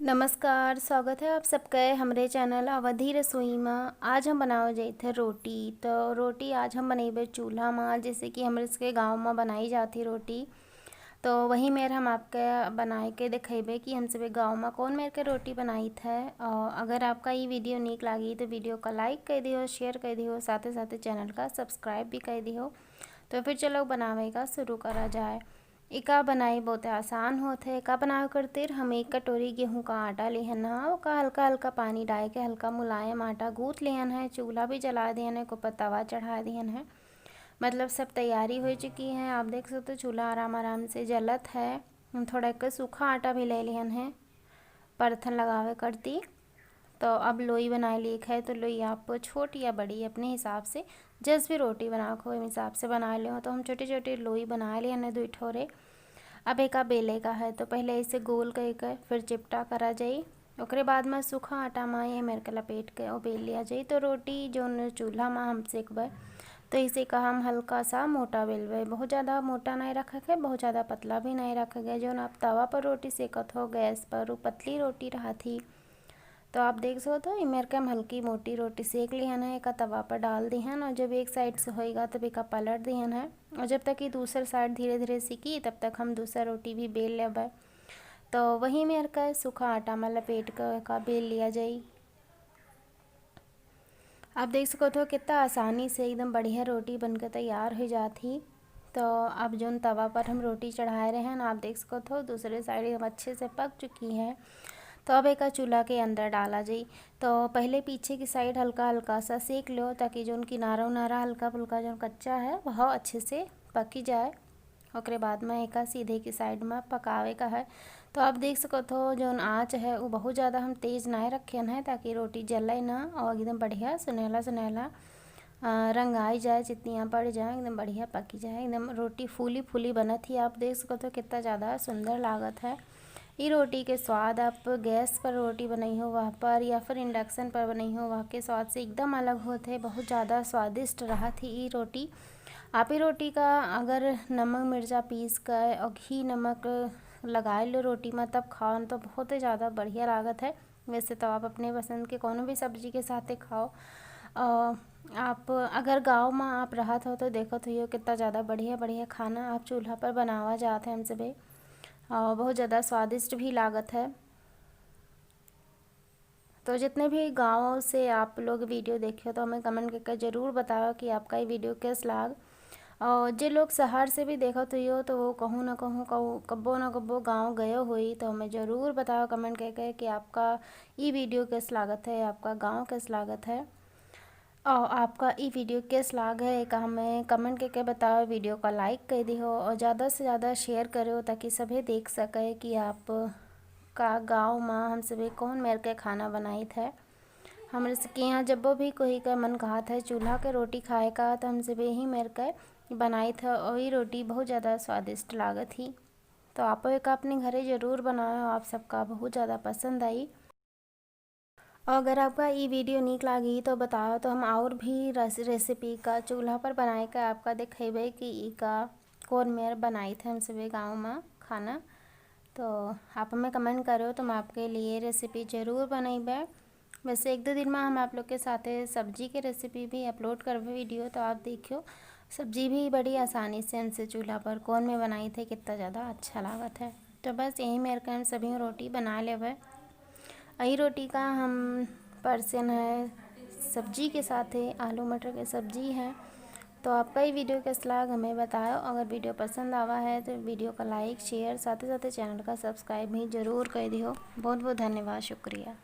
नमस्कार, स्वागत है आप सबका हमरे चैनल अवधि रसोई में। आज हम बनावे जाए थे रोटी। तो रोटी आज हम बनेबे चूल्हा में, जैसे कि हमरे के गांव में बनाई जाती रोटी। तो वही मेर हम आपके बनाए के दिखेबे कि हम सब गांव में कौन मेर के रोटी बनाई थे। और अगर आपका ये वीडियो नीक लगी तो वीडियो का लाइक कर दियो, शेयर कर दियो, साथ ही साथ चैनल का सब्सक्राइब भी कर दियो। तो फिर चलो बनावे का शुरू करा जाए। इका बनाई बहुत आसान होते है। इका बनावे करतिर हम 1 कटोरी गेहूं का आटा लेहन है। ओका हल्का हल्का पानी डाल के हल्का मुलायम आटा गूँथ लेहन है। चूल्हा भी जला दिहन है, ऊपर तवा चढ़ा दिहन है। मतलब सब तैयारी हो चुकी है। आप देख सकते हो चूल्हा आराम आराम से जलत है। हम थोड़ा एक सूखा आटा भी ले लिहन है परथन लगावे करती। तो अब लोई बना ली है। तो लोई आप छोटी या बड़ी अपने हिसाब से जैसे भी रोटी बनाओ को हिसाब से बना लो। तो हम छोटी छोटी लोई बना लिए हैं 2 ठोरे। अब एक बेले का है तो पहले इसे गोल करके फिर चिपटा करा जाई। ओकरे बाद में सूखा आटा में ये मेरे के लपेट के और बेल लिया जाई। तो रोटी जो चूल्हा में हम सेकबे तो इसे का हम हल्का सा मोटा बेलबे। बहुत ज़्यादा मोटा नहीं रखे है, बहुत ज़्यादा पतला भी नहीं रखे गए। जो आप तवा पर रोटी सेकत हो गैस पर वो पतली रोटी रहा थी। तो आप देख सकते हो मेरे के हम हल्की मोटी रोटी सेक ली है। एक तवा पर डाल दी है और जब एक साइड से होएगा तब एक पलट दी है। और जब तक ये दूसरा साइड धीरे धीरे सीखी तब तक हम दूसरा रोटी भी बेल लेबे। तो वही मेरे का सूखा आटा में लपेट का बेल लिया जाई। आप देख सकते हो कितना आसानी से एकदम बढ़िया रोटी बनकर तैयार हो जाती। तो अब जो तवा पर हम रोटी चढ़ाए रहे हैं आप देख सकते हो दूसरे साइड एकदम अच्छे से पक चुकी है। तो अब एक चूल्हा के अंदर डाला जाई। तो पहले पीछे की साइड हल्का हल्का सा सेक लो ताकि जो किनारा उनारा हल्का फुल्का जो कच्चा है वह अच्छे से पकी जाए। ओकरे बाद में एक सीधे की साइड में पकावे का है। तो आप देख सकते हो जो आँच है वो बहुत ज़्यादा हम तेज़ ना रखे हैं ताकि रोटी जले ना और एकदम बढ़िया सुनहला सुनहला रंग आई जाए, चित्तियाँ पड़ जाए, एकदम बढ़िया पकी जाए, एकदम रोटी फूली फूली बनत ही। आप देख सकते हो कितना ज़्यादा सुंदर लागत है। ये रोटी के स्वाद आप गैस पर रोटी बनाई हो वहाँ पर या फिर इंडक्शन पर बनाई हो वहाँ के स्वाद से एकदम अलग होते हैं। बहुत ज़्यादा स्वादिष्ट रहा थी ये रोटी। आप ही रोटी का अगर नमक मिर्चा पीस कर और घी नमक लगाए लो रोटी में तब खाओ तो बहुत ही ज़्यादा बढ़िया लागत है। वैसे तो आप अपने पसंद के कोनो भी सब्जी के साथ खाओ। आप अगर गांव में आप रहत हो तो देखो तो ये कितना ज़्यादा बढ़िया बढ़िया खाना आप चूल्हा पर बनावा जाते हैं हम सभी। बहुत ज़्यादा स्वादिष्ट भी लागत है। तो जितने भी गाँवों से आप लोग वीडियो देखे हो तो हमें कमेंट करके ज़रूर बताओ कि आपका ये वीडियो कैस लाग। और जो लोग शहर से भी देखो तो यो तो वो कहूँ ना कहूँ कब्बो ना कब्बो गाँव गए हुई तो हमें ज़रूर बताओ कमेंट करके कि आपका ये वीडियो कैस लागत है, आपका गाँव कैस लागत है और आपका ये वीडियो कैस लाग है एक हमें कमेंट करके बताओ। वीडियो का लाइक कर दियो और ज़्यादा से ज़्यादा शेयर करो ताकि सभी देख सके कि आप का गाँव में हम सभी कौन मेर के खाना बनाई थे। हमारे के यहाँ जब भी कोई का मन कहा था चूल्हा के रोटी खाए का तो हम सभी ही मेर के बनाई था और ये रोटी बहुत ज़्यादा स्वादिष्ट लागत थी। तो आप एक अपने घरे ज़रूर बनाओ, आप सबका बहुत ज़्यादा पसंद आई। और अगर आपका ये वीडियो नीक लगी तो बताओ तो हम और भी रेसिपी का चूल्हा पर बनाए का आपका दिखेबे कि ई का कौन मेर बनाई थे हम सभी गाँव में खाना। तो आप हमें कमेंट करो तो हम आपके लिए रेसिपी ज़रूर बनाइबे। वैसे 1-2 दिन में हम आप लोग के साथ सब्जी की रेसिपी भी अपलोड करबे वीडियो। तो आप देखियो सब्जी भी बड़ी आसानी से हमसे चूल्हा पर कौन में बनाई थे, कितना ज़्यादा अच्छा लागत है। तो बस यही मेरे का हम सभी रोटी बना लेवे। यही रोटी का हम पर्सन है सब्जी के साथ है आलू मटर की सब्जी है। तो आपका ये वीडियो कैसा लगा हमें बताओ। अगर वीडियो पसंद आवा है तो वीडियो का लाइक शेयर साथ ही चैनल का सब्सक्राइब भी ज़रूर कर दियो। बहुत बहुत धन्यवाद, शुक्रिया।